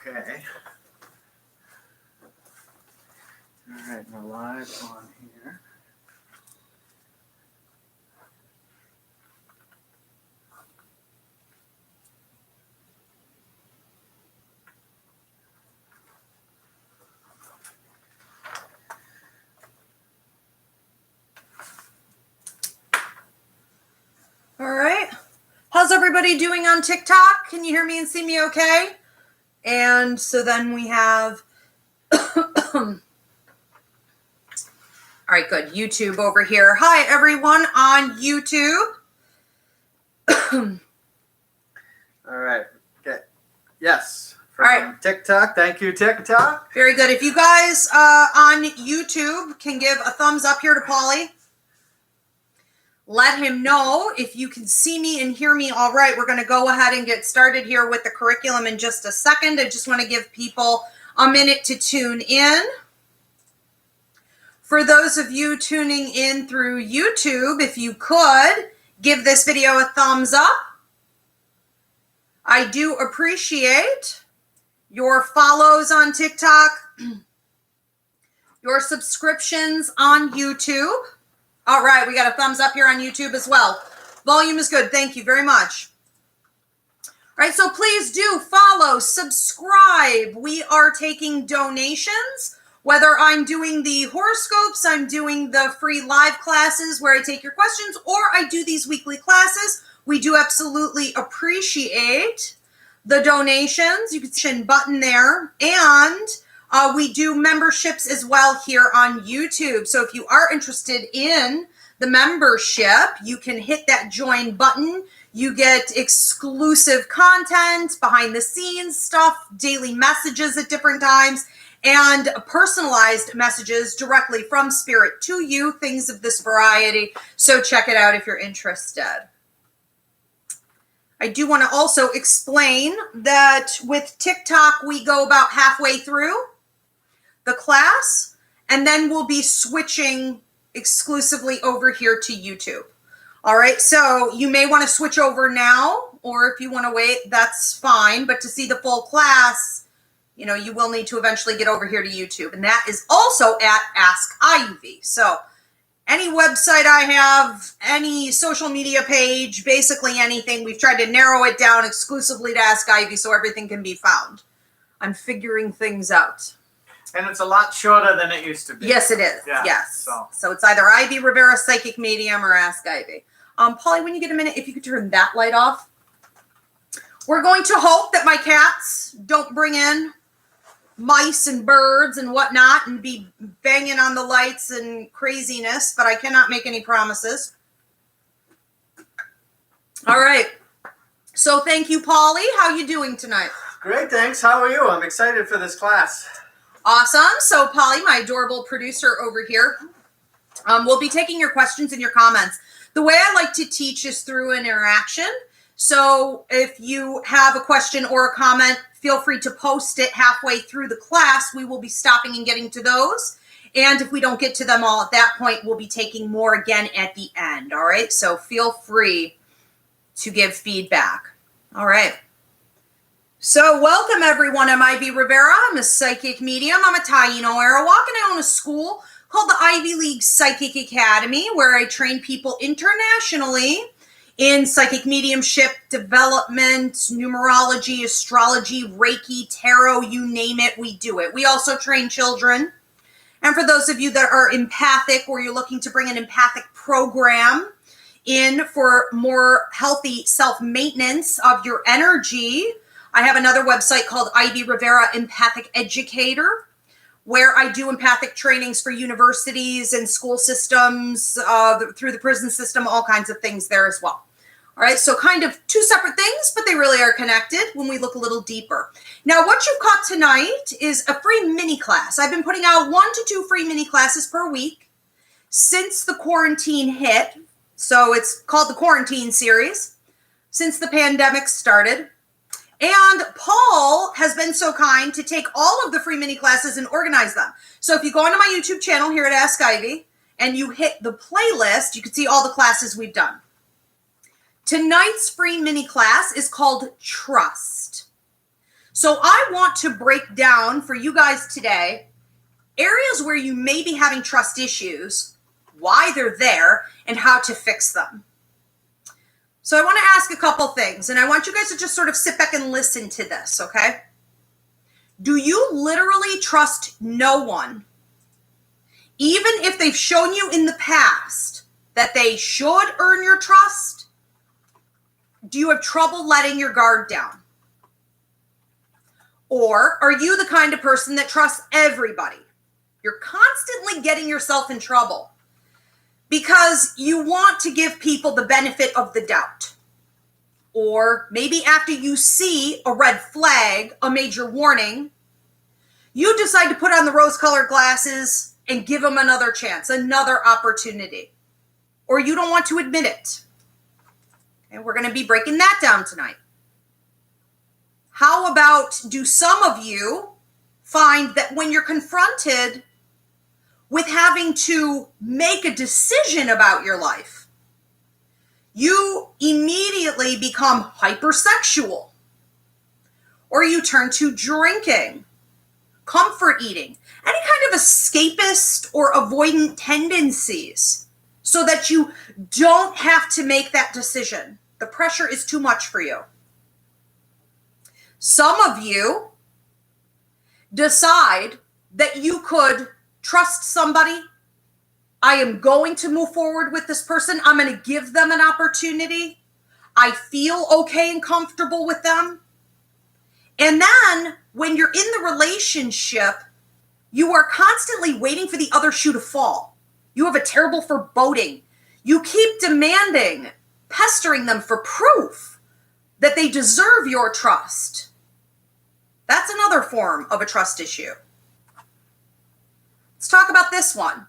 Okay. All right, we're live on here. All right. How's everybody doing on TikTok? Can you hear me and see me okay? And so then we have, all right, good. YouTube over here. Hi, everyone on YouTube. All right. Okay. Yes. From All right. TikTok. Thank you, TikTok. Very good. If you guys on YouTube can give a thumbs up here to Paulie. Let him know if you can see me and hear me all right. We're going to go ahead and get started here with the curriculum in just a second. I just want to give people a minute to tune in. For those of you tuning in through YouTube, if you could, give this video a thumbs up. I do appreciate your follows on TikTok, your subscriptions on YouTube. All right, we got a thumbs up here on YouTube as well. Volume is good. Thank you very much. All right, so please do follow, subscribe. We are taking donations, whether I'm doing the horoscopes, I'm doing the free live classes where I take your questions, or I do these weekly classes. We do absolutely appreciate the donations. You can see a button there, and we do memberships as well here on YouTube. So if you are interested in the membership, you can hit that join button. You get exclusive content, behind the scenes stuff, daily messages at different times, and personalized messages directly from Spirit to you, things of this variety. So check it out if you're interested. I do want to also explain that with TikTok, we go about halfway through the class, and then we'll be switching exclusively over here to YouTube. All right, so you may want to switch over now, or if you want to wait, that's fine. But to see the full class, you know, you will need to eventually get over here to YouTube, and that is also at Ask Ivy. So any website I have, any social media page, basically anything, we've tried to narrow it down exclusively to Ask Ivy so everything can be found. I'm figuring things out. And it's a lot shorter than it used to be. Yes, it is. Yeah, yes. So it's either Ivy Rivera, Psychic Medium, or Ask Ivy. Paulie, when you get a minute, if you could turn that light off. We're going to hope that my cats don't bring in mice and birds and whatnot and be banging on the lights and craziness, but I cannot make any promises. All right. So thank you, Paulie. How you doing tonight? Great, thanks. How are you? I'm excited for this class. Awesome. So Paulie, my adorable producer over here, will be taking your questions and your comments. The way I like to teach is through an interaction. So if you have a question or a comment, feel free to post it halfway through the class. We will be stopping and getting to those. And if we don't get to them all at that point, we'll be taking more again at the end. All right. So feel free to give feedback. All right. So welcome everyone. I'm Ivy Rivera. I'm a psychic medium. I'm a Taino Arawak, and I own a school called the Ivy League Psychic Academy, where I train people internationally in psychic mediumship, development, numerology, astrology, Reiki, tarot, you name it, we do it. We also train children. And for those of you that are empathic, or you're looking to bring an empathic program in for more healthy self-maintenance of your energy, I have another website called Ivy Rivera Empathic Educator, where I do empathic trainings for universities and school systems, through the prison system, all kinds of things there as well. All right, so kind of two separate things, but they really are connected when we look a little deeper. Now, what you've caught tonight is a free mini class. I've been putting out 1 to 2 free mini classes per week since the quarantine hit. So it's called the Quarantine Series, since the pandemic started. And Paul has been so kind to take all of the free mini classes and organize them. So if you go onto my YouTube channel here at Ask Ivy and you hit the playlist, you can see all the classes we've done. Tonight's free mini class is called Trust. So I want to break down for you guys today areas where you may be having trust issues, why they're there, and how to fix them. So I want to ask a couple things, and I want you guys to just sort of sit back and listen to this, okay? Do you literally trust no one, even if they've shown you in the past that they should earn your trust? Do you have trouble letting your guard down? Or are you the kind of person that trusts everybody? You're constantly getting yourself in trouble because you want to give people the benefit of the doubt. Or maybe after you see a red flag, a major warning, you decide to put on the rose-colored glasses and give them another chance, another opportunity. Or you don't want to admit it. And we're going to be breaking that down tonight. How about, do some of you find that when you're confronted with having to make a decision about your life, you immediately become hypersexual, or you turn to drinking, comfort eating, any kind of escapist or avoidant tendencies so that you don't have to make that decision? The pressure is too much for you. Some of you decide that you could trust somebody. I am going to move forward with this person. I'm going to give them an opportunity. I feel okay and comfortable with them. And then when you're in the relationship, you are constantly waiting for the other shoe to fall. You have a terrible foreboding. You keep demanding, pestering them for proof that they deserve your trust. That's another form of a trust issue. Let's talk about this one.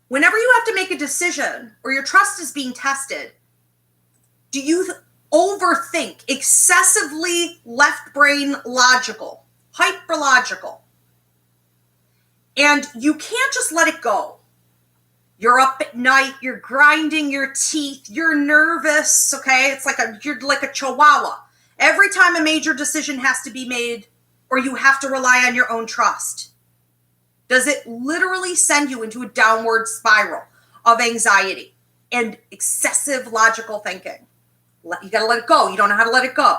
Whenever you have to make a decision or your trust is being tested, do you overthink, excessively left brain logical, hyperlogical, and you can't just let it go? You're up at night, you're grinding your teeth, you're nervous, okay? You're like a chihuahua. Every time a major decision has to be made or you have to rely on your own trust, does it literally send you into a downward spiral of anxiety and excessive logical thinking? You got to let it go. You don't know how to let it go.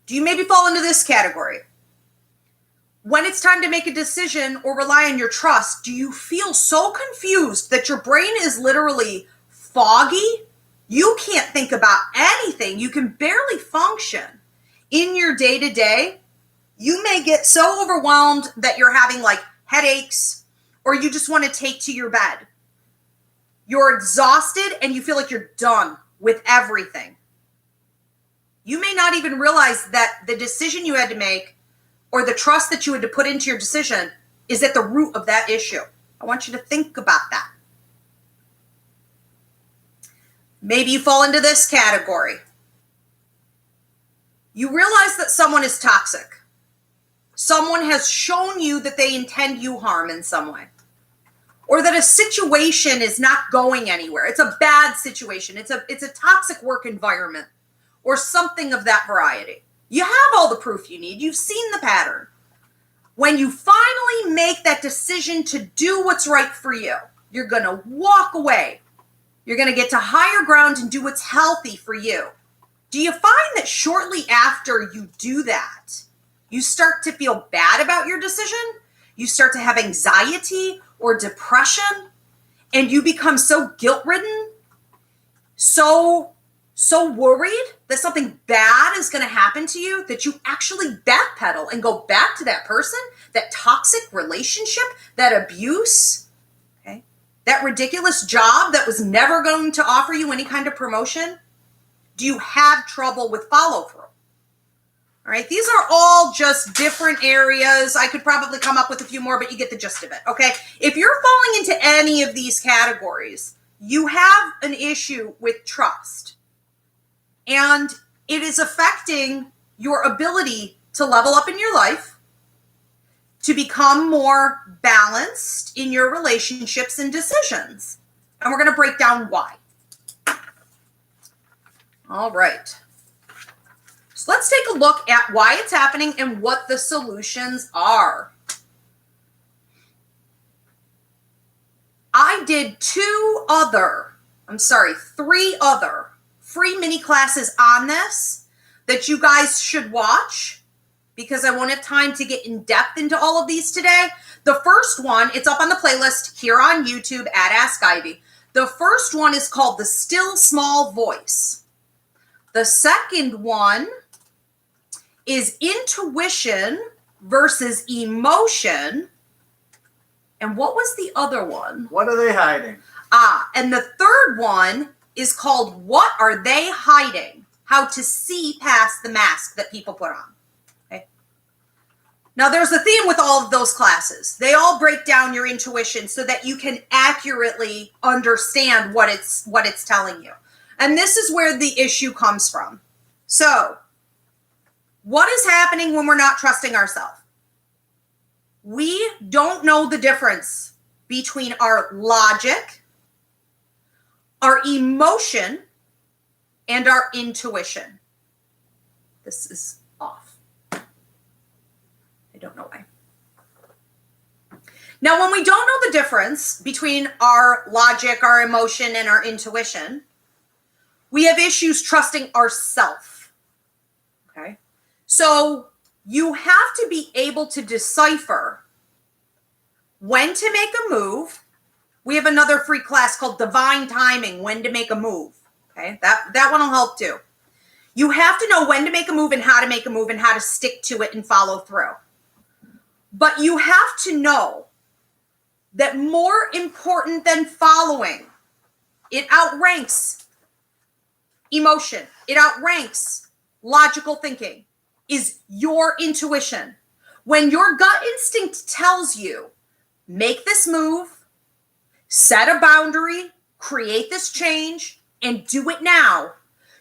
Do you maybe fall into this category? When it's time to make a decision or rely on your trust, do you feel so confused that your brain is literally foggy? You can't think about anything. You can barely function in your day-to-day. You may get so overwhelmed that you're having like headaches, or you just want to take to your bed. You're exhausted and you feel like you're done with everything. You may not even realize that the decision you had to make or the trust that you had to put into your decision is at the root of that issue. I want you to think about that. Maybe you fall into this category. You realize that someone is toxic. Someone has shown you that they intend you harm in some way. Or that a situation is not going anywhere. It's a bad situation. It's a toxic work environment. Or something of that variety. You have all the proof you need. You've seen the pattern. When you finally make that decision to do what's right for you, you're going to walk away. You're going to get to higher ground and do what's healthy for you. Do you find that shortly after you do that, you start to feel bad about your decision? You start to have anxiety or depression, and you become so guilt-ridden, so worried that something bad is going to happen to you that you actually backpedal and go back to that person, that toxic relationship, that abuse, okay? That ridiculous job that was never going to offer you any kind of promotion. Do you have trouble with follow-through? All right, these are all just different areas. I could probably come up with a few more, but you get the gist of it, okay? If you're falling into any of these categories, you have an issue with trust. And it is affecting your ability to level up in your life, to become more balanced in your relationships and decisions. And we're going to break down why. All right. So let's take a look at why it's happening and what the solutions are. I did 3 other free mini classes on this that you guys should watch because I won't have time to get in depth into all of these today. The first one, it's up on the playlist here on YouTube at Ask Ivy. The first one is called The Still Small Voice. The second one is Intuition versus Emotion. And what was the other one? What are they hiding? And the third one is called What Are They Hiding? How to See Past the Mask That People Put On. Okay. Now there's a theme with all of those classes. They all break down your intuition so that you can accurately understand what it's telling you. And this is where the issue comes from. So, what is happening when we're not trusting ourselves? We don't know the difference between our logic, our emotion, and our intuition. This is off. I don't know why. Now, when we don't know the difference between our logic, our emotion, and our intuition, we have issues trusting ourselves. Okay? So, you have to be able to decipher when to make a move. We have another free class called Divine Timing, when to make a move. Okay, that one will help too. You have to know when to make a move and how to make a move and how to stick to it and follow through. But you have to know that more important than following, it outranks emotion. It outranks logical thinking. Is your intuition. When your gut instinct tells you, make this move, set a boundary, create this change, and do it now,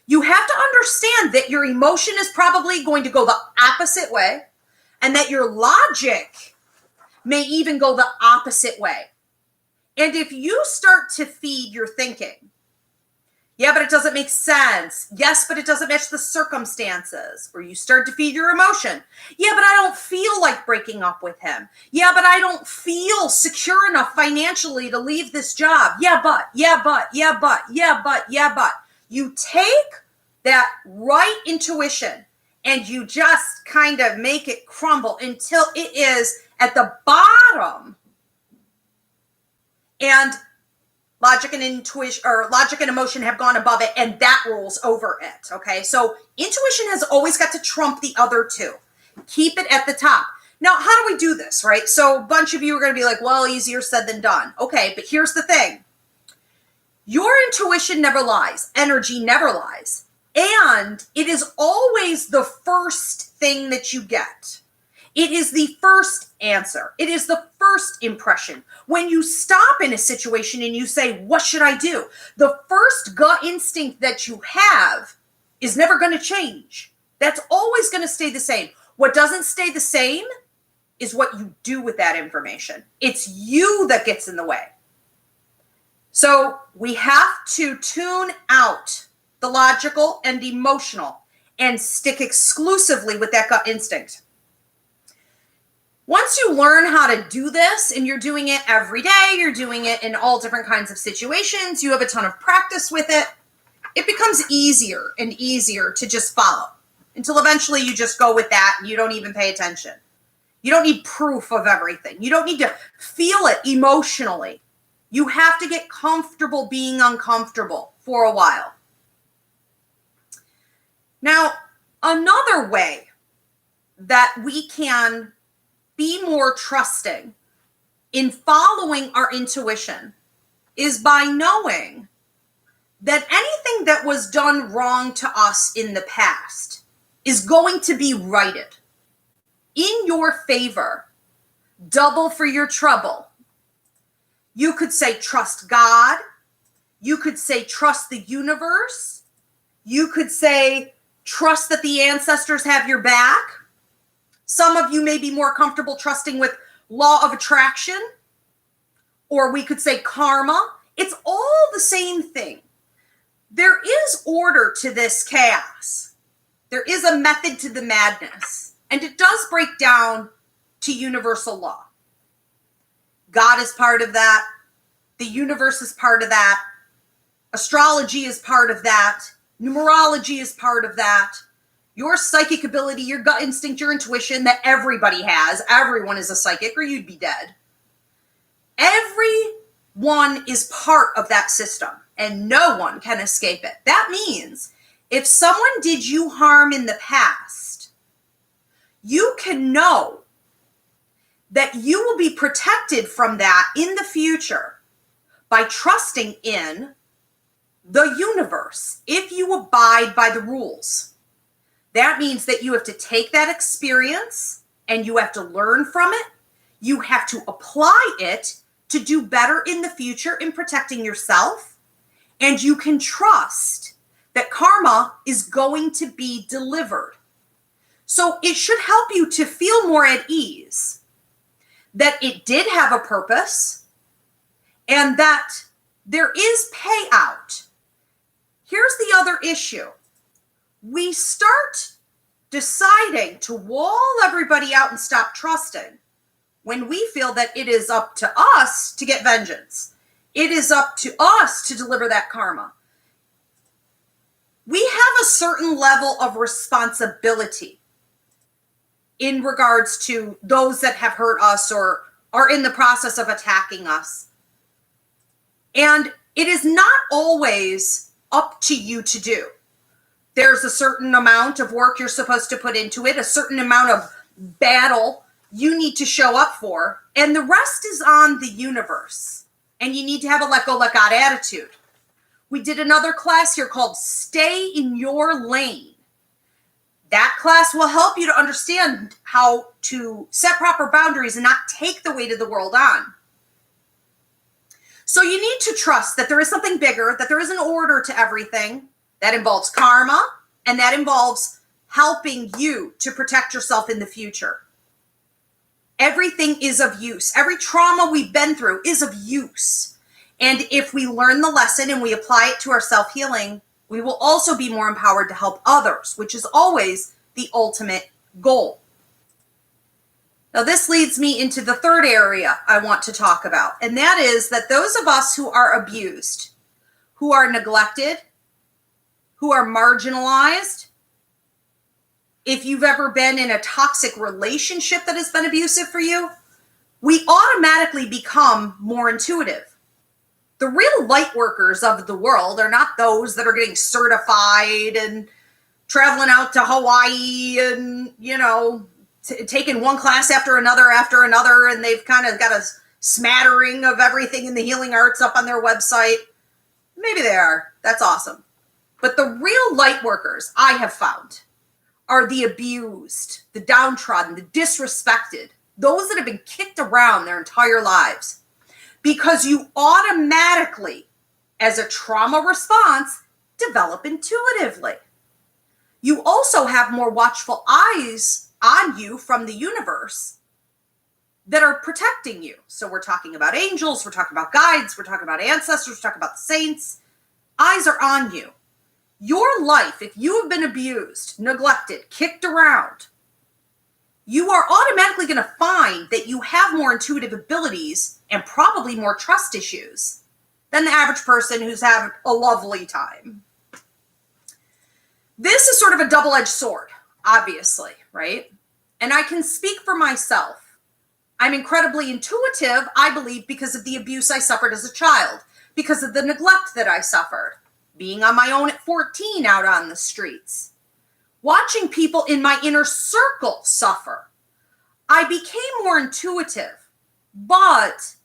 you have to understand that your emotion is probably going to go the opposite way, and that your logic may even go the opposite way. And if you start to feed your thinking, yeah, but it doesn't make sense. Yes, but it doesn't match the circumstances. Or you start to feed your emotion. Yeah, but I don't feel like breaking up with him. Yeah, but I don't feel secure enough financially to leave this job. Yeah, but. You take that right intuition and you just kind of make it crumble until it is at the bottom. And logic and intuition, or logic and emotion, have gone above it, and that rules over it. Okay, so intuition has always got to trump the other two. Keep it at the top. Now, how do we do this, right? So a bunch of you are going to be like, well, easier said than done. Okay, but here's the thing. Your intuition never lies. Energy never lies. And it is always the first thing that you get. It is the first answer. It is the first impression. When you stop in a situation and you say, what should I do? The first gut instinct that you have is never going to change. That's always going to stay the same. What doesn't stay the same is what you do with that information. It's you that gets in the way. So we have to tune out the logical and emotional and stick exclusively with that gut instinct. Once you learn how to do this, and you're doing it every day, you're doing it in all different kinds of situations, you have a ton of practice with it, it becomes easier and easier to just follow until eventually you just go with that and you don't even pay attention. You don't need proof of everything. You don't need to feel it emotionally. You have to get comfortable being uncomfortable for a while. Now, another way that we can be more trusting in following our intuition is by knowing that anything that was done wrong to us in the past is going to be righted in your favor, double for your trouble. You could say trust God. You could say trust the universe. You could say trust that the ancestors have your back. Some of you may be more comfortable trusting with law of attraction, or we could say karma. It's all the same thing. There is order to this chaos. There is a method to the madness, and it does break down to universal law. God is part of that. The universe is part of that. Astrology is part of that. Numerology is part of that. Your psychic ability, your gut instinct, your intuition that everybody has. Everyone is a psychic or you'd be dead. Everyone is part of that system and no one can escape it. That means if someone did you harm in the past, you can know that you will be protected from that in the future by trusting in the universe if you abide by the rules. That means that you have to take that experience and you have to learn from it. You have to apply it to do better in the future in protecting yourself. And you can trust that karma is going to be delivered. So it should help you to feel more at ease that it did have a purpose and that there is payout. Here's the other issue. We start deciding to wall everybody out and stop trusting when we feel that it is up to us to get vengeance. It is up to us to deliver that karma. We have a certain level of responsibility in regards to those that have hurt us or are in the process of attacking us. And it is not always up to you to do. There's a certain amount of work you're supposed to put into it, a certain amount of battle you need to show up for, and the rest is on the universe. And you need to have a let go, let God attitude. We did another class here called Stay in Your Lane. That class will help you to understand how to set proper boundaries and not take the weight of the world on. So you need to trust that there is something bigger, that there is an order to everything. That involves karma, and that involves helping you to protect yourself in the future. Everything is of use. Every trauma we've been through is of use. And if we learn the lesson and we apply it to our self-healing, we will also be more empowered to help others, which is always the ultimate goal. Now, this leads me into the third area I want to talk about, and that is that those of us who are abused, who are neglected, who are marginalized, if you've ever been in a toxic relationship that has been abusive for you, we automatically become more intuitive. The real light workers of the world are not those that are getting certified and traveling out to Hawaii and, taking one class after another, and they've kind of got a smattering of everything in the healing arts up on their website. Maybe they are. That's awesome. But the real light workers I have found are the abused, the downtrodden, the disrespected, those that have been kicked around their entire lives. Because you automatically, as a trauma response, develop intuitively. You also have more watchful eyes on you from the universe that are protecting you. So we're talking about angels, we're talking about guides, we're talking about ancestors, we're talking about the saints. Eyes are on you. Your life, if you have been abused, neglected, kicked around, you are automatically going to find that you have more intuitive abilities and probably more trust issues than the average person who's had a lovely time. This is sort of a double-edged sword, obviously, right? And I can speak for myself. I'm incredibly intuitive, I believe, because of the abuse I suffered as a child, because of the neglect that I suffered, being on my own at 14 out on the streets, watching people in my inner circle suffer. I became more intuitive, but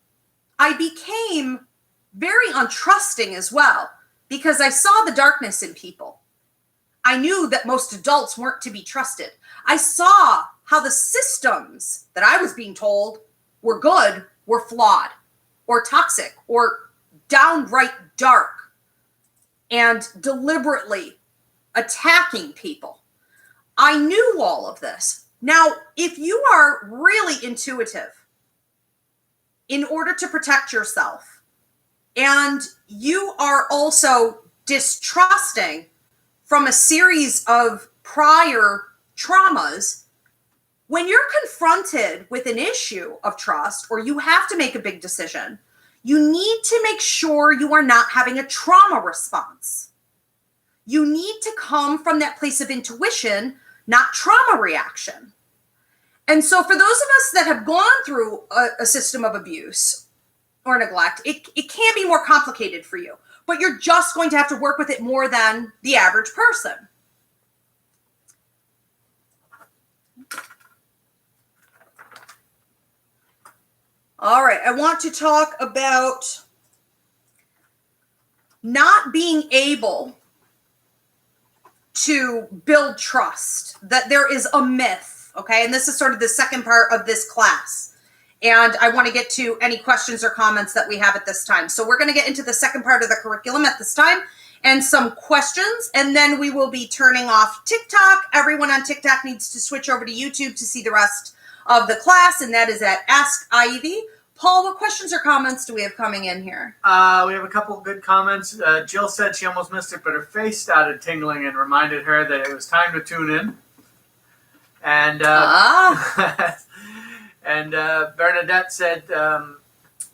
I became very untrusting as well because I saw the darkness in people. I knew that most adults weren't to be trusted. I saw how the systems that I was being told were good were flawed or toxic or downright dark and deliberately attacking people. I knew all of this. Now, if you are really intuitive in order to protect yourself and you are also distrusting from a series of prior traumas, when you're confronted with an issue of trust or you have to make a big decision, you need to make sure you are not having a trauma response. You need to come from that place of intuition, not trauma reaction. And so for those of us that have gone through a system of abuse or neglect, it can be more complicated for you, but you're just going to have to work with it more than the average person. All right, I want to talk about not being able to build trust, that there is a myth, okay? And this is sort of the second part of this class. And I want to get to any questions or comments that we have at this time. So we're going to get into the second part of the curriculum at this time and some questions, and then we will be turning off TikTok. Everyone on TikTok needs to switch over to YouTube to see the rest of the class, and that is at Ask Ivy. Paul, what questions or comments do we have coming in here? We have a couple of good comments. Jill said she almost missed it, but her face started tingling and reminded her that it was time to tune in. And and Bernadette said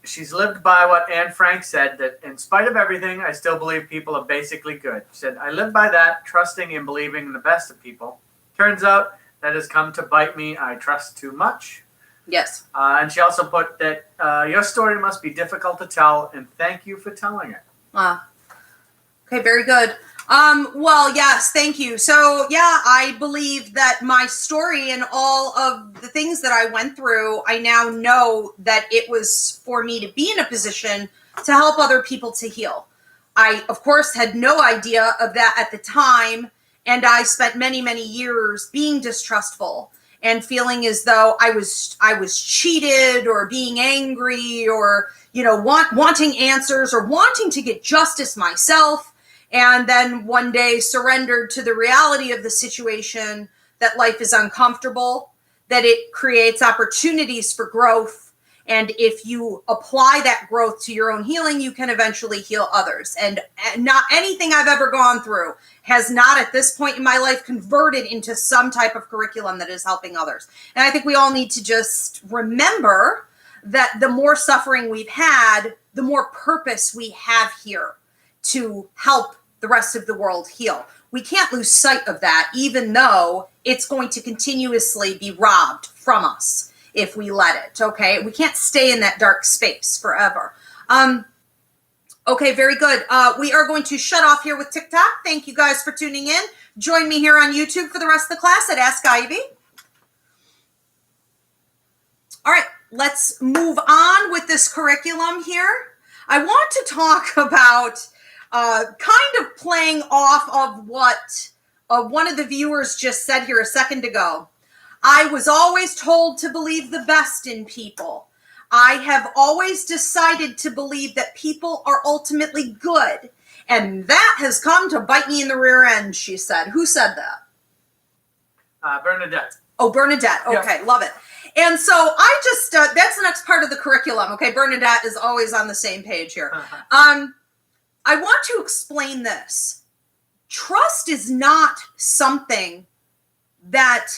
she's lived by what Anne Frank said, that in spite of everything, I still believe people are basically good. She said, I live by that, trusting and believing in the best of people. Turns out that has come to bite me. I trust too much. Yes. And she also put that your story must be difficult to tell, and thank you for telling it. Okay, very good. Well, yes, thank you. So, yeah, I believe that my story and all of the things that I went through, I now know that it was for me to be in a position to help other people to heal. I, of course, had no idea of that at the time, and I spent many, many years being distrustful and feeling as though I was cheated or being angry or, wanting answers or wanting to get justice myself. And then one day surrendered to the reality of the situation, that life is uncomfortable, that it creates opportunities for growth. And if you apply that growth to your own healing, you can eventually heal others. And not anything I've ever gone through has not at this point in my life converted into some type of curriculum that is helping others. And I think we all need to just remember that the more suffering we've had, the more purpose we have here to help the rest of the world heal. We can't lose sight of that, even though it's going to continuously be robbed from us if we let it, okay? We can't stay in that dark space forever. Okay, very good. We are going to shut off here with TikTok. Thank you guys for tuning in. Join me here on YouTube for the rest of the class at Ask Ivy. All right, let's move on with this curriculum here. I want to talk about kind of playing off of what one of the viewers just said here a second ago. I was always told to believe the best in people. I have always decided to believe that people are ultimately good. And that has come to bite me in the rear end, she said. Who said that? Bernadette. Oh, Bernadette. Okay, yeah. Love it. And so I just, that's the next part of the curriculum. Okay, Bernadette is always on the same page here. I want to explain this. Trust is not something that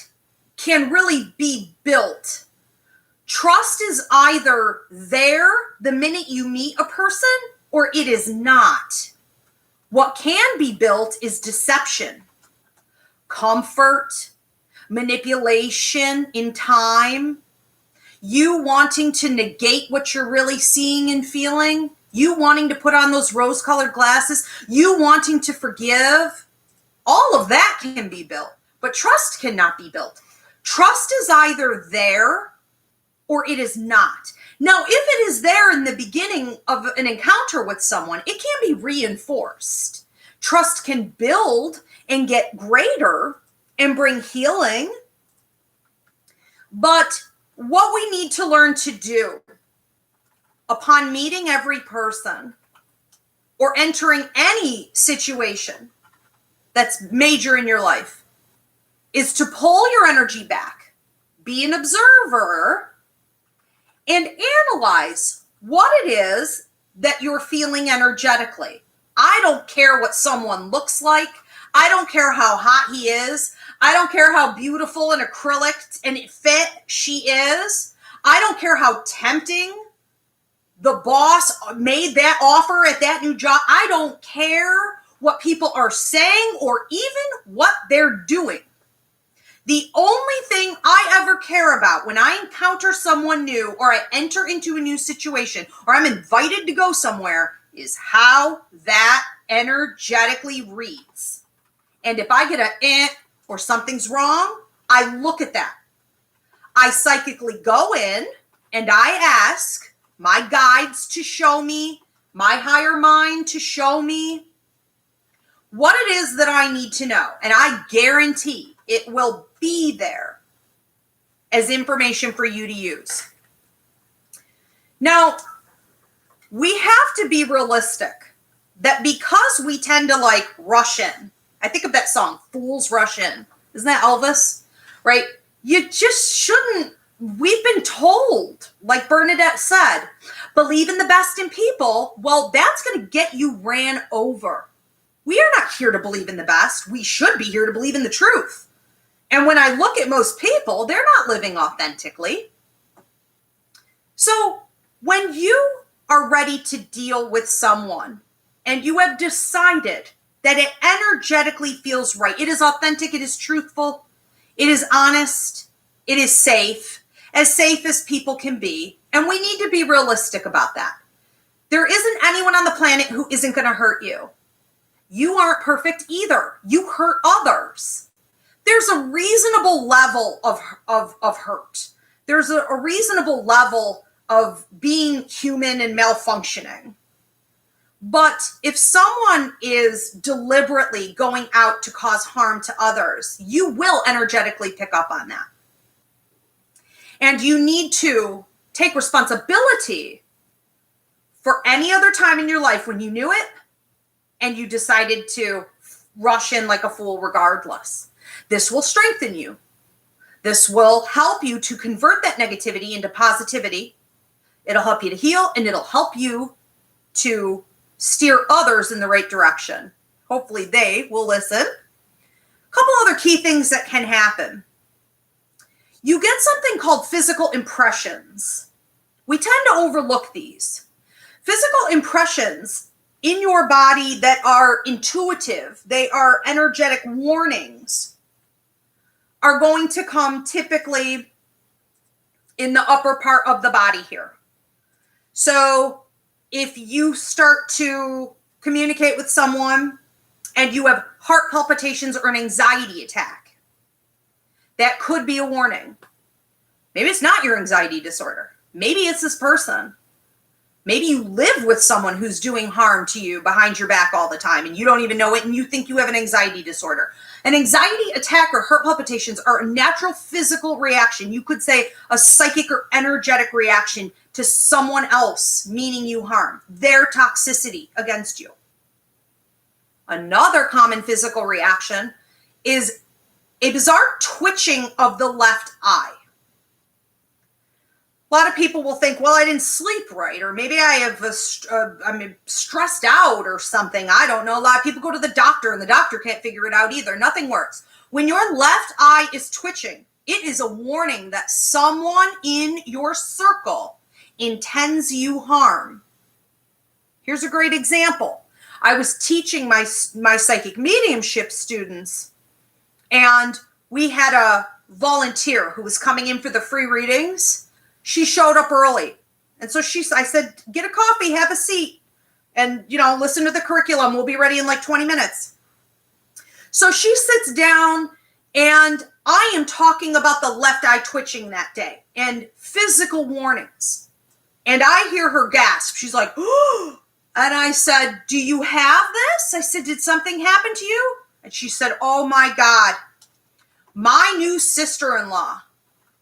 can really be built. Trust is either there the minute you meet a person or it is not. What can be built is deception, comfort, manipulation in time, you wanting to negate what you're really seeing and feeling, you wanting to put on those rose-colored glasses, you wanting to forgive. All of that can be built, but trust cannot be built. Trust is either there or it is not. Now, if it is there in the beginning of an encounter with someone, it can be reinforced. Trust can build and get greater and bring healing. But what we need to learn to do upon meeting every person or entering any situation that's major in your life is to pull your energy back, be an observer, and analyze what it is that you're feeling energetically. I don't care what someone looks like. I don't care how hot he is. I don't care how beautiful and acrylic and fit she is. I don't care how tempting the boss made that offer at that new job. I don't care what people are saying or even what they're doing. The only thing I ever care about when I encounter someone new or I enter into a new situation or I'm invited to go somewhere is how that energetically reads. And if I get a or something's wrong, I look at that. I psychically go in and I ask my guides to show me, my higher mind to show me what it is that I need to know. And I guarantee it will be there as information for you to use. Now, we have to be realistic that because we tend to like rush in. I think of that song, Fools Rush In. Isn't that Elvis? Right? You just shouldn't. We've been told, like Bernadette said, believe in the best in people. Well, that's going to get you ran over. We are not here to believe in the best. We should be here to believe in the truth. And when I look at most people, they're not living authentically. So when you are ready to deal with someone and you have decided that it energetically feels right, it is authentic, it is truthful, it is honest, it is safe as people can be, and we need to be realistic about that. There isn't anyone on the planet who isn't going to hurt you. You aren't perfect either. You hurt others. There's a reasonable level of hurt. There's a reasonable level of being human and malfunctioning. But if someone is deliberately going out to cause harm to others, you will energetically pick up on that. And you need to take responsibility for any other time in your life when you knew it and you decided to rush in like a fool regardless. This will strengthen you. This will help you to convert that negativity into positivity. It'll help you to heal, and it'll help you to steer others in the right direction. Hopefully they will listen. A couple other key things that can happen. You get something called physical impressions. We tend to overlook these. Physical impressions in your body that are intuitive, they are energetic warnings, are going to come typically in the upper part of the body here. So if you start to communicate with someone and you have heart palpitations or an anxiety attack, that could be a warning. Maybe it's not your anxiety disorder. Maybe it's this person. Maybe you live with someone who's doing harm to you behind your back all the time and you don't even know it and you think you have an anxiety disorder. An anxiety attack or heart palpitations are a natural physical reaction. You could say a psychic or energetic reaction to someone else meaning you harm, their toxicity against you. Another common physical reaction is a bizarre twitching of the left eye. A lot of people will think, well, I didn't sleep right, or maybe I have I'm stressed out or something. I don't know. A lot of people go to the doctor and the doctor can't figure it out either. Nothing works. When your left eye is twitching, it is a warning that someone in your circle intends you harm. Here's a great example. I was teaching my psychic mediumship students, and we had a volunteer who was coming in for the free readings. She showed up early. And so I said, get a coffee, have a seat, and, listen to the curriculum. We'll be ready in like 20 minutes. So she sits down, and I am talking about the left eye twitching that day and physical warnings. And I hear her gasp. She's like, oh, and I said, do you have this? I said, did something happen to you? And she said, oh my God, my new sister-in-law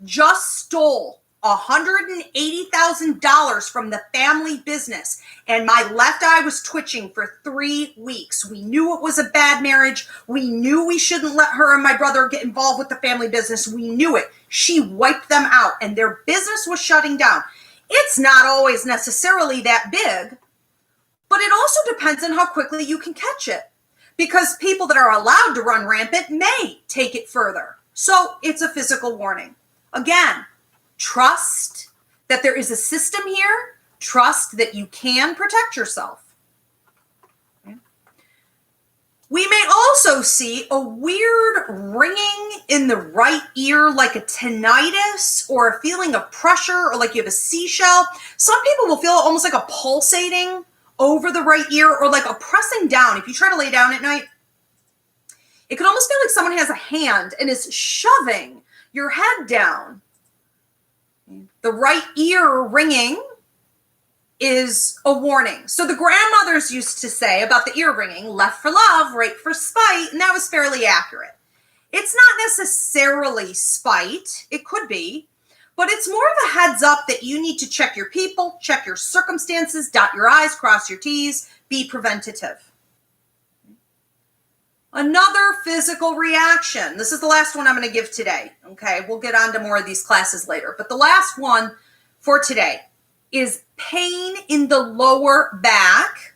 just stole $180,000 from the family business, and my left eye was twitching for 3 weeks. We knew it was a bad marriage. We knew we shouldn't let her and my brother get involved with the family business. We knew it. She wiped them out, and their business was shutting down. It's not always necessarily that big, but it also depends on how quickly you can catch it. because people that are allowed to run rampant may take it further. So it's a physical warning. Again, trust that there is a system here. Trust that you can protect yourself. We may also see a weird ringing in the right ear, like a tinnitus or a feeling of pressure, or like you have a seashell. Some people will feel almost like a pulsating over the right ear, or like a pressing down. If you try to lay down at night, it can almost feel like someone has a hand and is shoving your head down. The right ear ringing is a warning. So the grandmothers used to say about the ear ringing, left for love, right for spite, and that was fairly accurate. It's not necessarily spite. It could be, but it's more of a heads up that you need to check your people, check your circumstances, dot your I's, cross your T's, be preventative. Another physical reaction. This is the last one I'm going to give today. Okay, we'll get on to more of these classes later, but the last one for today is pain in the lower back.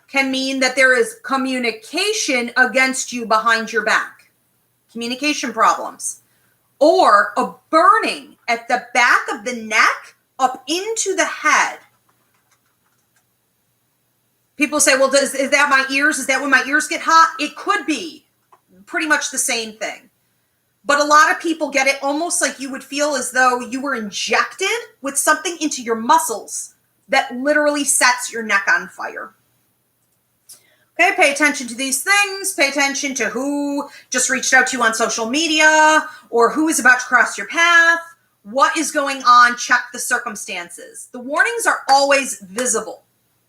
Can mean that there is communication against you behind your back. Communication problems. Or a burning at the back of the neck up into the head. People say, well, is that my ears? Is that when my ears get hot? It could be pretty much the same thing. But a lot of people get it almost like you would feel as though you were injected with something into your muscles that literally sets your neck on fire. Okay, pay attention to these things. Pay attention to who just reached out to you on social media or who is about to cross your path. What is going on? Check the circumstances. The warnings are always visible,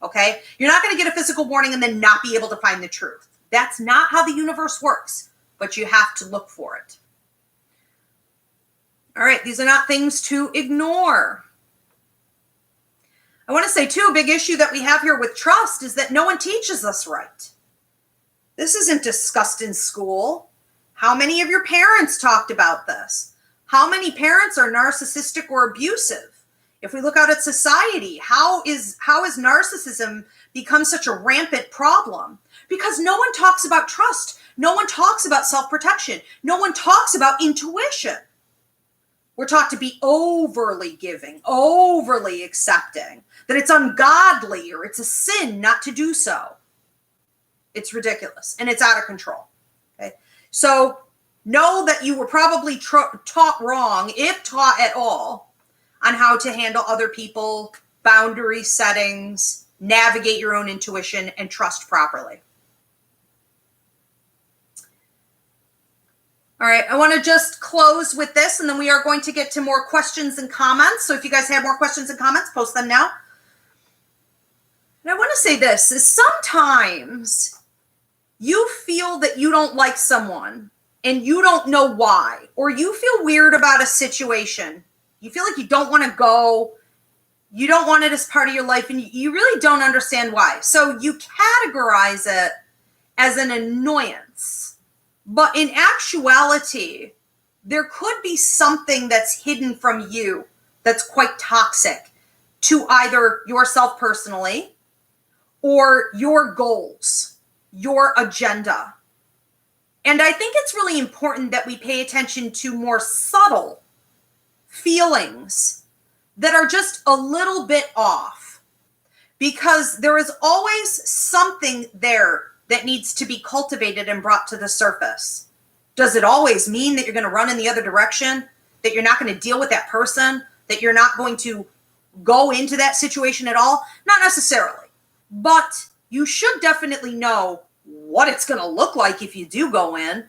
okay? You're not going to get a physical warning and then not be able to find the truth. That's not how the universe works, but you have to look for it. All right, these are not things to ignore. I want to say, too, a big issue that we have here with trust is that no one teaches us right. This isn't discussed in school. How many of your parents talked about this? How many parents are narcissistic or abusive? If we look out at society, how is narcissism become such a rampant problem? Because no one talks about trust. No one talks about self-protection. No one talks about intuition. We're taught to be overly giving, overly accepting, that it's ungodly or it's a sin not to do so. It's ridiculous and it's out of control. Okay, so know that you were probably taught wrong, if taught at all, on how to handle other people, boundary settings, navigate your own intuition, and trust properly. All right, I want to just close with this, and then we are going to get to more questions and comments. So if you guys have more questions and comments, post them now. And I want to say this, is sometimes you feel that you don't like someone and you don't know why, or you feel weird about a situation. You feel like you don't want to go, you don't want it as part of your life, and you really don't understand why. So you categorize it as an annoyance. But in actuality, there could be something that's hidden from you that's quite toxic to either yourself personally or your goals, your agenda. And I think it's really important that we pay attention to more subtle feelings that are just a little bit off, because there is always something there that needs to be cultivated and brought to the surface. Does it always mean that you're going to run in the other direction? That you're not going to deal with that person? That you're not going to go into that situation at all? Not necessarily. But you should definitely know what it's going to look like if you do go in.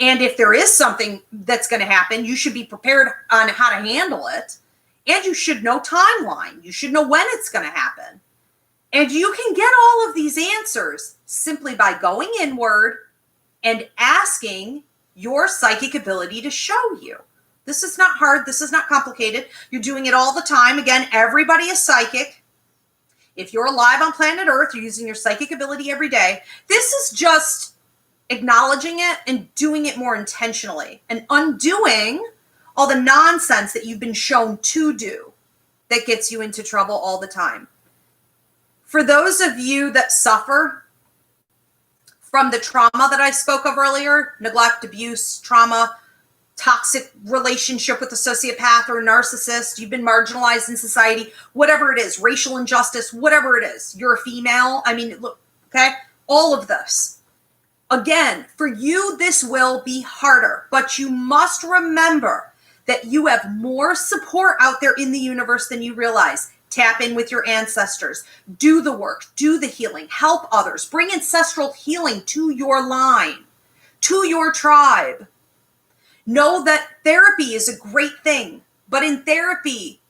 And if there is something that's going to happen, you should be prepared on how to handle it. And you should know timeline. You should know when it's going to happen. And you can get all of these answers simply by going inward and asking your psychic ability to show you. This is not hard. This is not complicated. You're doing it all the time. Again, everybody is psychic. If you're alive on planet Earth, you're using your psychic ability every day. This is just acknowledging it and doing it more intentionally and undoing all the nonsense that you've been shown to do that gets you into trouble all the time. For those of you that suffer from the trauma that I spoke of earlier, neglect, abuse, trauma, toxic relationship with a sociopath or a narcissist, you've been marginalized in society, whatever it is, racial injustice, whatever it is, you're a female. I mean, look, okay, all of this. Again, for you, this will be harder, but you must remember that you have more support out there in the universe than you realize. Tap in with your ancestors, do the work, do the healing, help others, bring ancestral healing to your line, to your tribe. Know that therapy is a great thing, but in therapy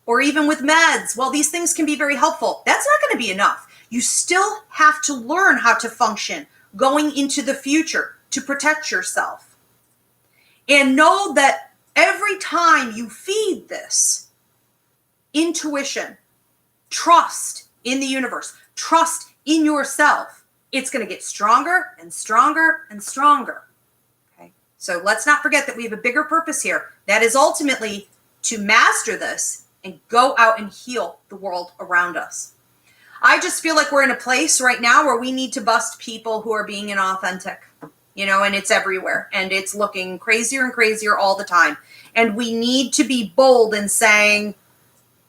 or even with meds, while these things can be very helpful, that's not going to be enough. You still have to learn how to function going into the future to protect yourself. And know that every time you feed this intuition, trust in the universe, trust in yourself, it's going to get stronger and stronger and stronger. So let's not forget that we have a bigger purpose here. That is ultimately to master this and go out and heal the world around us. I just feel like we're in a place right now where we need to bust people who are being inauthentic, and it's everywhere. And it's looking crazier and crazier all the time. And we need to be bold in saying,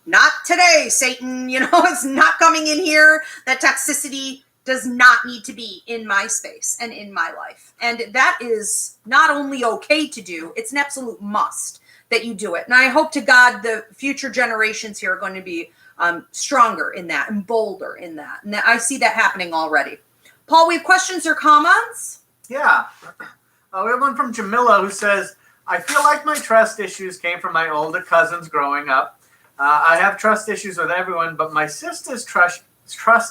not today, Satan, it's not coming in here. That toxicity does not need to be in my space and in my life. And that is not only okay to do, it's an absolute must that you do it. And I hope to God the future generations here are going to be stronger in that and bolder in that. And I see that happening already. Paul, we have questions or comments? Yeah. We have one from Jamila who says, I feel like my trust issues came from my older cousins growing up. I have trust issues with everyone, but my sister's trust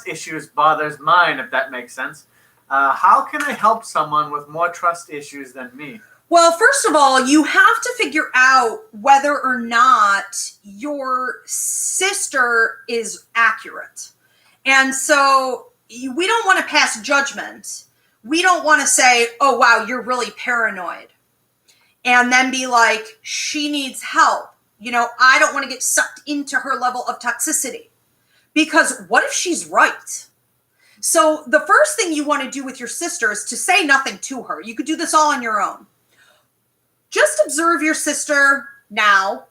issues bothers mine, if that makes sense. How can I help someone with more trust issues than me? Well, first of all, you have to figure out whether or not your sister is accurate. And so we don't want to pass judgment. We don't want to say, oh, wow, you're really paranoid. And then be like, she needs help. I don't want to get sucked into her level of toxicity. Because what if she's right? So the first thing you want to do with your sister is to say nothing to her. You could do this all on your own. Just observe your sister now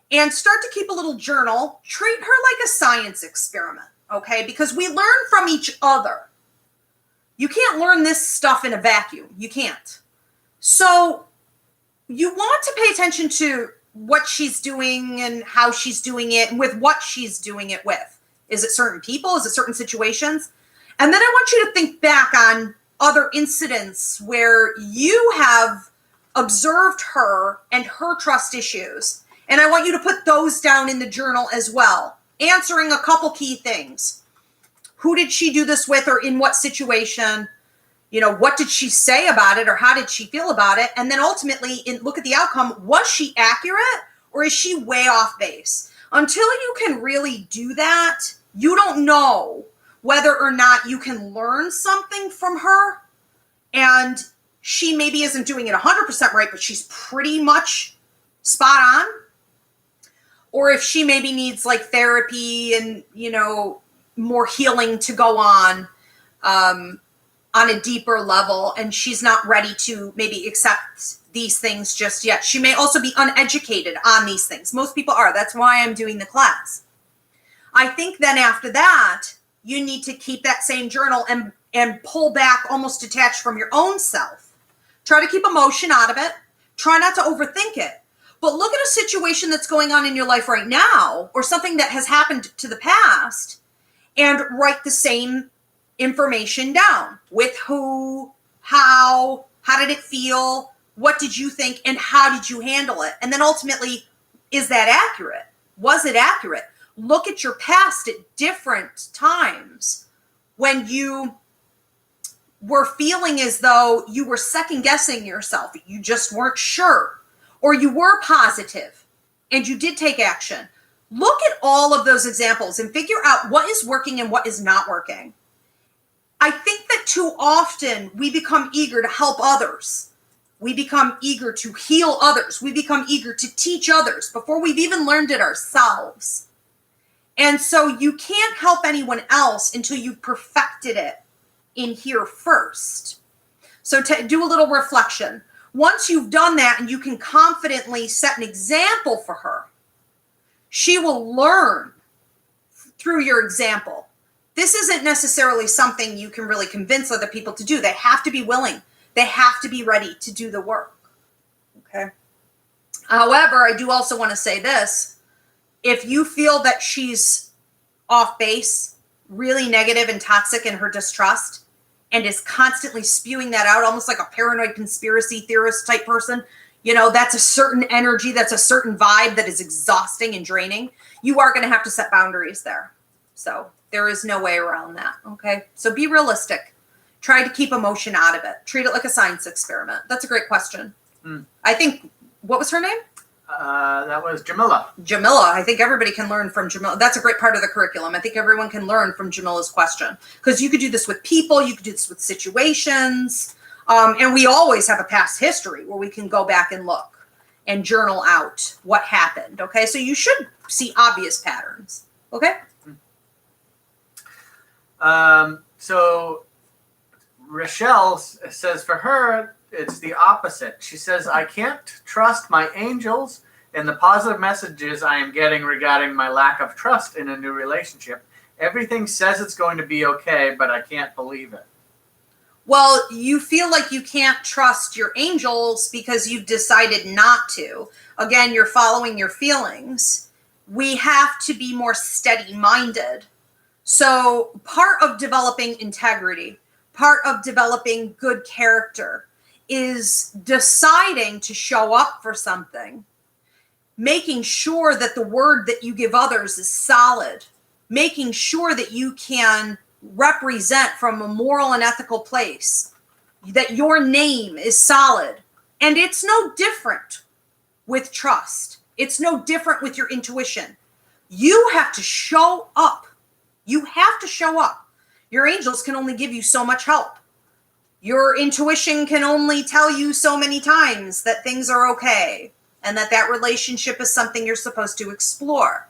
and start to keep a little journal. Treat her like a science experiment, okay? Because we learn from each other. You can't learn this stuff in a vacuum. You can't. So you want to pay attention to what she's doing and how she's doing it and with what she's doing it with. Is it certain people? Is it certain situations? And then I want you to think back on other incidents where you have observed her and her trust issues. And I want you to put those down in the journal as well. Answering a couple key things. Who did she do this with or in what situation? What did she say about it or how did she feel about it? And then ultimately, look at the outcome. Was she accurate or is she way off base? Until you can really do that, you don't know whether or not you can learn something from her. And she maybe isn't doing it 100% right, but she's pretty much spot on. Or if she maybe needs like therapy and, more healing to go on a deeper level, and she's not ready to maybe accept these things just yet. She may also be uneducated on these things. Most people are. That's why I'm doing the class. I think then after that, you need to keep that same journal and pull back, almost detached from your own self. Try to keep emotion out of it. Try not to overthink it. But look at a situation that's going on in your life right now or something that has happened to the past and write the same information down with who, how did it feel, what did you think, and how did you handle it? And then ultimately, is that accurate? Was it accurate? Look at your past at different times when you were feeling as though you were second guessing yourself. You just weren't sure. Or you were positive and you did take action. Look at all of those examples and figure out what is working and what is not working. I think that too often we become eager to help others. We become eager to heal others. We become eager to teach others before we've even learned it ourselves. And so you can't help anyone else until you've perfected it. in here first. So to do a little reflection. Once you've done that and you can confidently set an example for her, she will learn through your example. This isn't necessarily something you can really convince other people to do. They have to be willing. They have to be ready to do the work. Okay. However, I do also want to say this. If you feel that she's off base, really negative and toxic in her distrust, and is constantly spewing that out, almost like a paranoid conspiracy theorist type person, you know, that's a certain energy, that's a certain vibe that is exhausting and draining. You are going to have to set boundaries there. So there is no way around that. Okay. So be realistic. Try to keep emotion out of it. Treat it like a science experiment. That's a great question. I think, what was her name? That was Jamila. Jamila. I think everybody can learn from Jamila. That's a great part of the curriculum. I think everyone can learn from Jamila's question, because you could do this with people. You could do this with situations. And we always have a past history where we can go back and look and journal out what happened. Okay. So you should see obvious patterns. Okay. So Rochelle says for her, it's the opposite. She says, I can't trust my angels and the positive messages I am getting regarding my lack of trust in a new relationship. Everything says it's going to be okay, but I can't believe it. Well, you feel like you can't trust your angels because you've decided not to. Again, you're following your feelings. We have to be more steady-minded. So part of developing integrity, part of developing good character, is deciding to show up for something, making sure that the word that you give others is solid, making sure that you can represent from a moral and ethical place, that your name is solid. And it's no different with trust. It's no different with your intuition. You have to show up. You have to show up. Your angels can only give you so much help. Your intuition can only tell you so many times that things are okay and that that relationship is something you're supposed to explore.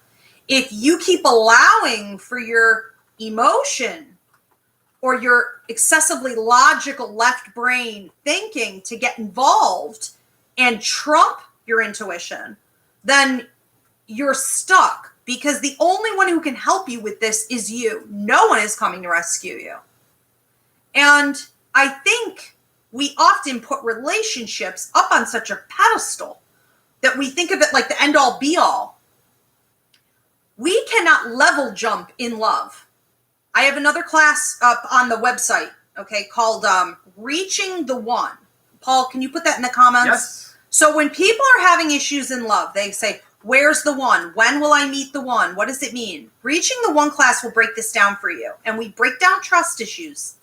If you keep allowing for your emotion or your excessively logical left brain thinking to get involved and trump your intuition, then you're stuck, because the only one who can help you with this is you. No one is coming to rescue you. And I think we often put relationships up on such a pedestal that we think of it like the end all be all. We cannot level jump in love. I have another class up on the website, okay, called Reaching the One. Paul, can you put that in the comments? Yes. So when people are having issues in love, they say, where's the one? When will I meet the one? What does it mean? Reaching the One class will break this down for you. And we break down trust issues.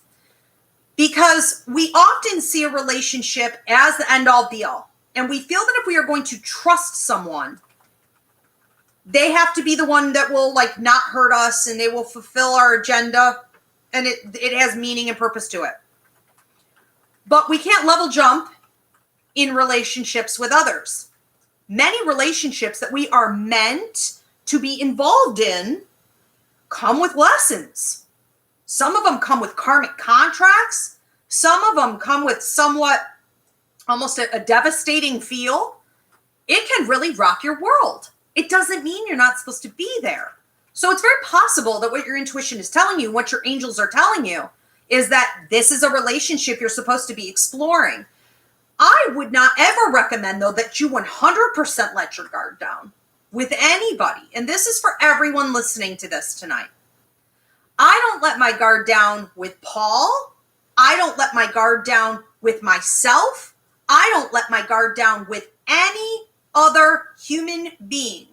Because we often see a relationship as the end-all be-all. And we feel that if we are going to trust someone, they have to be the one that will like not hurt us and they will fulfill our agenda. And it has meaning and purpose to it. But we can't level jump in relationships with others. Many relationships that we are meant to be involved in come with lessons. Some of them come with karmic contracts. Some of them come with somewhat almost a devastating feel. It can really rock your world. It doesn't mean you're not supposed to be there. So it's very possible that what your intuition is telling you, what your angels are telling you, is that this is a relationship you're supposed to be exploring. I would not ever recommend, though, that you 100% let your guard down with anybody. And this is for everyone listening to this tonight. I don't let my guard down with Paul. I don't let my guard down with myself. I don't let my guard down with any other human being,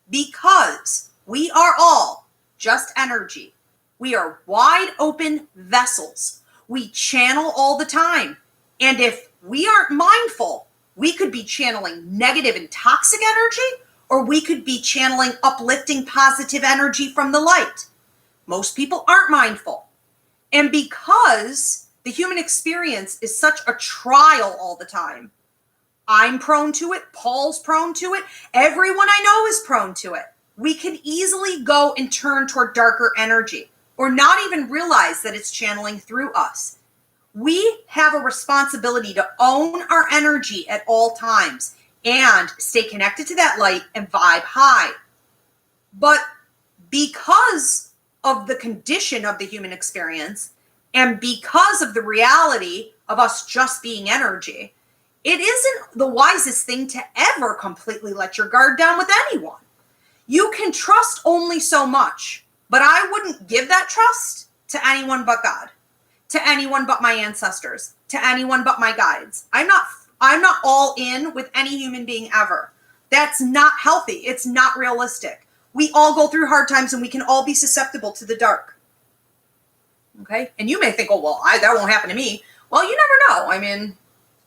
because we are all just energy. We are wide open vessels. We channel all the time. And if we aren't mindful, we could be channeling negative and toxic energy, or we could be channeling uplifting positive energy from the light. Most people aren't mindful. And because the human experience is such a trial all the time, I'm prone to it, Paul's prone to it, everyone I know is prone to it. We can easily go and turn toward darker energy. or not even realize that it's channeling through us. We have a responsibility to own our energy at all times and stay connected to that light and vibe high. But because of the condition of the human experience and because of the reality of us just being energy, it isn't the wisest thing to ever completely let your guard down with anyone. You can trust only so much, but I wouldn't give that trust to anyone but God, to anyone but my ancestors, to anyone but my guides. I'm not all in with any human being ever. That's not healthy. It's not realistic. We all go through hard times and we can all be susceptible to the dark. Okay? And you may think, oh, well, that won't happen to me. Well, you never know. I mean,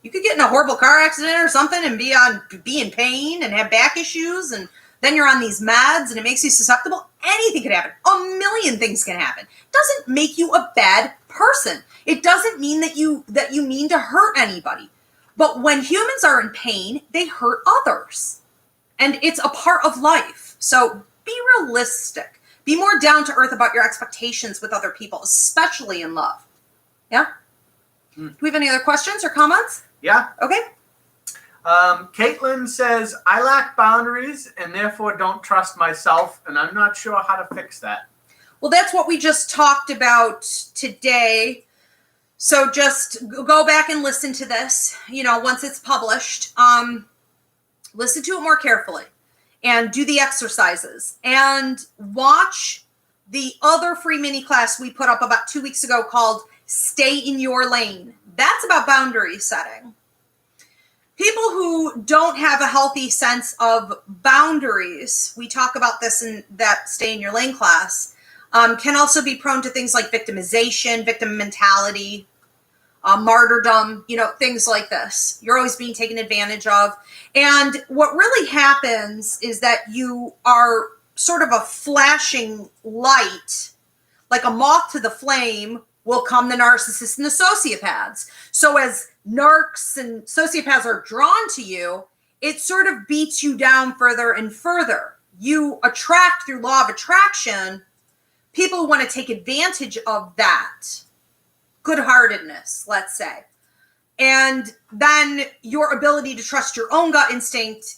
you could get in a horrible car accident or something and be in pain and have back issues, and then you're on these meds and it makes you susceptible. Anything could happen. A million things can happen. It doesn't make you a bad person. It doesn't mean that you mean to hurt anybody. But when humans are in pain, they hurt others. And it's a part of life. So be realistic. Be more down to earth about your expectations with other people, especially in love. Yeah? Do we have any other questions or comments? Yeah. Okay. Caitlin says, I lack boundaries and therefore don't trust myself, and I'm not sure how to fix that. Well, that's what we just talked about today. So just go back and listen to this, once it's published. Listen to it more carefully and do the exercises and watch the other free mini class we put up about 2 weeks ago called Stay in Your Lane. That's about boundary setting. People who don't have a healthy sense of boundaries, we talk about this in that Stay in Your Lane class, can also be prone to things like victimization, victim mentality, martyrdom, things like this. You're always being taken advantage of. And what really happens is that you are sort of a flashing light, like a moth to the flame will come the narcissists and the sociopaths. So as narcs and sociopaths are drawn to you, it sort of beats you down further and further. You attract, through law of attraction, people who want to take advantage of that good-heartedness, let's say. And then your ability to trust your own gut instinct,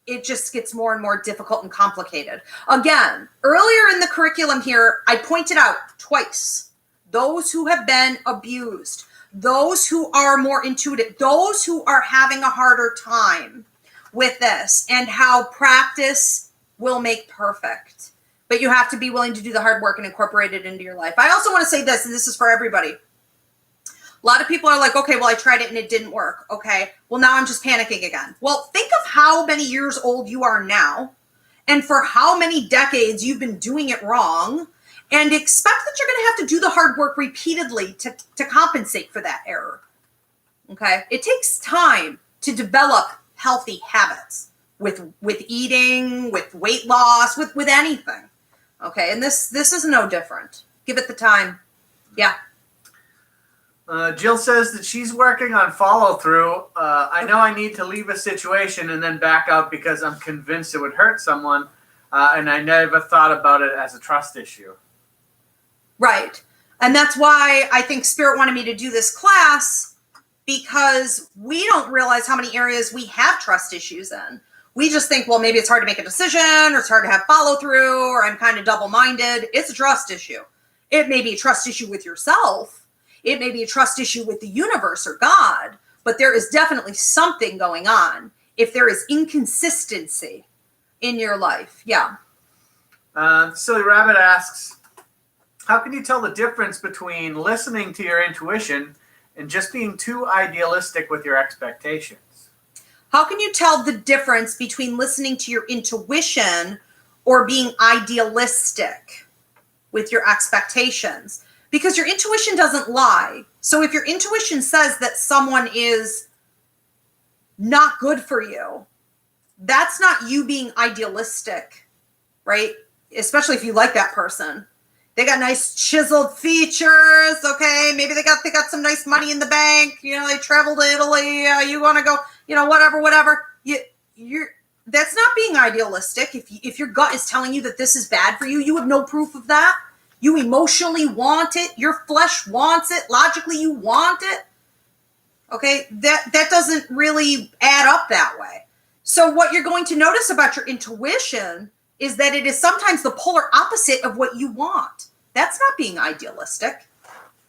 it just gets more and more difficult and complicated. Again, earlier in the curriculum here, I pointed out twice, those who have been abused, those who are more intuitive, those who are having a harder time with this, and how practice will make perfect. But you have to be willing to do the hard work and incorporate it into your life. I also want to say this, and this is for everybody. A lot of people are like, okay, well, I tried it and it didn't work. Okay, well, now I'm just panicking again. Well, think of how many years old you are now and for how many decades you've been doing it wrong, and expect that you're going to have to do the hard work repeatedly to compensate for that error. Okay, it takes time to develop healthy habits with eating, with weight loss, with anything. Okay, and this is no different. Give it the time. Yeah. Jill says that she's working on follow-through. I know I need to leave a situation and then back out because I'm convinced it would hurt someone, and I never thought about it as a trust issue. Right. And that's why I think Spirit wanted me to do this class, because we don't realize how many areas we have trust issues in. We just think, well, maybe it's hard to make a decision, or it's hard to have follow-through, or I'm kind of double-minded. It's a trust issue. It may be a trust issue with yourself. It may be a trust issue with the universe or God, but there is definitely something going on if there is inconsistency in your life. Yeah. Silly Rabbit asks, how can you tell the difference between listening to your intuition and just being too idealistic with your expectations? How can you tell the difference between listening to your intuition or being idealistic with your expectations? Because your intuition doesn't lie. So if your intuition says that someone is not good for you, that's not you being idealistic, right? Especially if you like that person. They got nice chiseled features, okay? Maybe they got some nice money in the bank. They traveled to Italy. You want to go, whatever. That's not being idealistic. If your gut is telling you that this is bad for you, you have no proof of that. You emotionally want it. Your flesh wants it. Logically, you want it. Okay, that doesn't really add up that way. So what you're going to notice about your intuition is that it is sometimes the polar opposite of what you want. That's not being idealistic.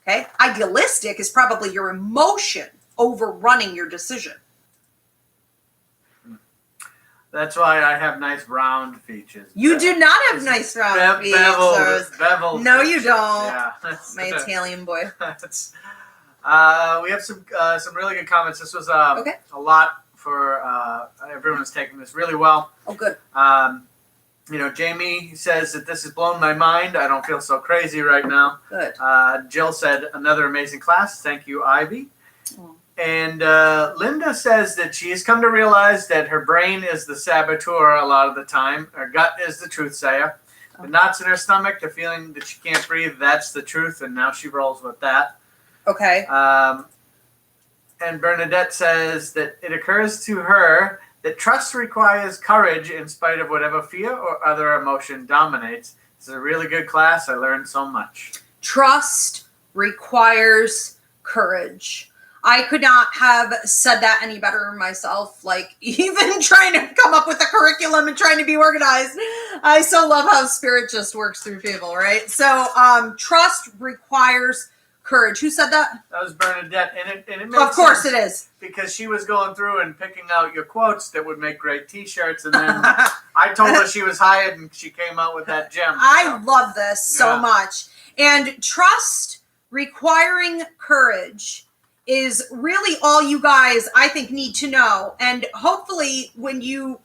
Okay, idealistic is probably your emotion overrunning your decision. That's why I have nice round features. You do not have nice round features. Beveled. No, you don't. Yeah. My Italian boy. We have some really good comments. This was a lot for everyone who's taking this really well. Oh, good. Jamie says that this has blown my mind. I don't feel so crazy right now. Good. Jill said, another amazing class. Thank you, Ivy. Oh. And Linda says that she has come to realize that her brain is the saboteur a lot of the time. Her gut is the truth sayer. The knots in her stomach, the feeling that she can't breathe, that's the truth. And now she rolls with that. Okay. And Bernadette says that it occurs to her that trust requires courage in spite of whatever fear or other emotion dominates. It's a really good class. I learned so much. Trust requires courage. I could not have said that any better myself. Like, even trying to come up with a curriculum and trying to be organized. I so love how spirit just works through people, right? So, trust requires courage. Who said that? That was Bernadette. And it makes Of course sense it is. because she was going through and picking out your quotes that would make great t-shirts. And then I told her she was hired and she came out with that gem. I love this so much. And trust requiring courage is really all you guys, I think, need to know. And hopefully when you,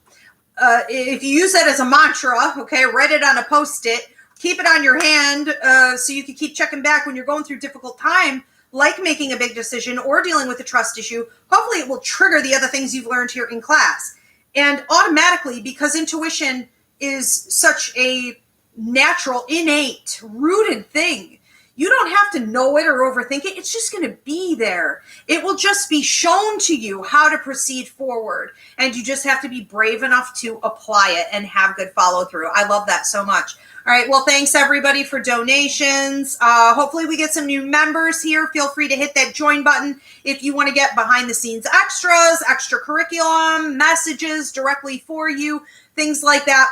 if you use that as a mantra, okay, write it on a Post-it, keep it on your hand so you can keep checking back when you're going through difficult time, like making a big decision or dealing with a trust issue. Hopefully it will trigger the other things you've learned here in class. And automatically, because intuition is such a natural, innate, rooted thing, you don't have to know it or overthink it. It's just going to be there. It will just be shown to you how to proceed forward. And you just have to be brave enough to apply it and have good follow through. I love that so much. All right. Well, thanks everybody for donations. Hopefully we get some new members here. Feel free to hit that join button if you want to get behind the scenes extras, extra curriculum, messages directly for you, things like that.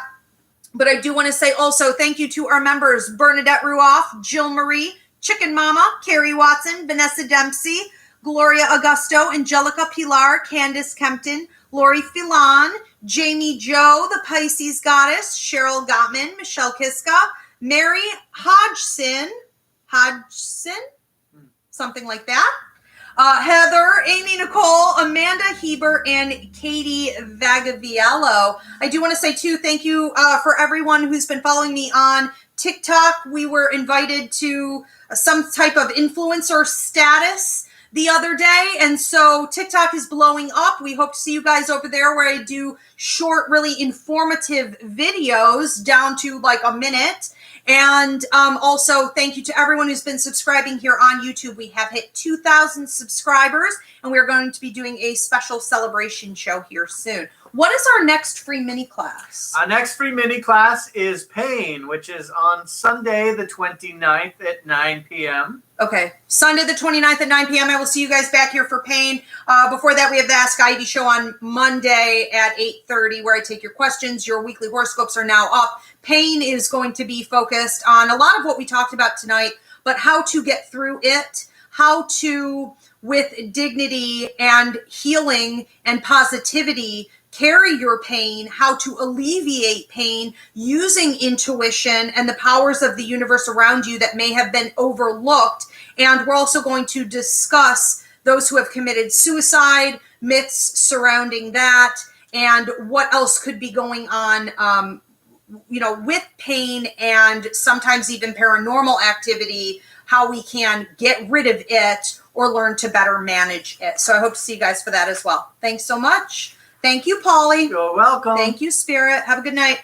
But I do want to say also thank you to our members, Bernadette Ruoff, Jill Marie, Chicken Mama, Carrie Watson, Vanessa Dempsey, Gloria Augusto, Angelica Pilar, Candace Kempton, Lori Filan, Jamie Joe, the Pisces Goddess, Cheryl Gottman, Michelle Kiska, Mary Hodgson, something like that. Heather, Amy Nicole, Amanda Heber, and Katie Vagaviello. I do want to say, too, thank you for everyone who's been following me on TikTok. We were invited to some type of influencer status the other day, and so TikTok is blowing up. We hope to see you guys over there where I do short, really informative videos down to like a minute. And also, thank you to everyone who's been subscribing here on YouTube. We have hit 2,000 subscribers, and we're going to be doing a special celebration show here soon. What is our next free mini class? Our next free mini class is Pain, which is on Sunday the 29th at 9 p.m. Okay, Sunday the 29th at 9 p.m. I will see you guys back here for Pain. Before that, we have the Ask Ivy show on Monday at 8:30, where I take your questions. Your weekly horoscopes are now up. Pain is going to be focused on a lot of what we talked about tonight, but how to get through it, how to, with dignity and healing and positivity, carry your pain, how to alleviate pain using intuition and the powers of the universe around you that may have been overlooked. And we're also going to discuss those who have committed suicide, myths surrounding that, and what else could be going on, with pain and sometimes even paranormal activity, how we can get rid of it or learn to better manage it. So I hope to see you guys for that as well. Thanks so much. Thank you, Polly. You're welcome. Thank you, Spirit. Have a good night.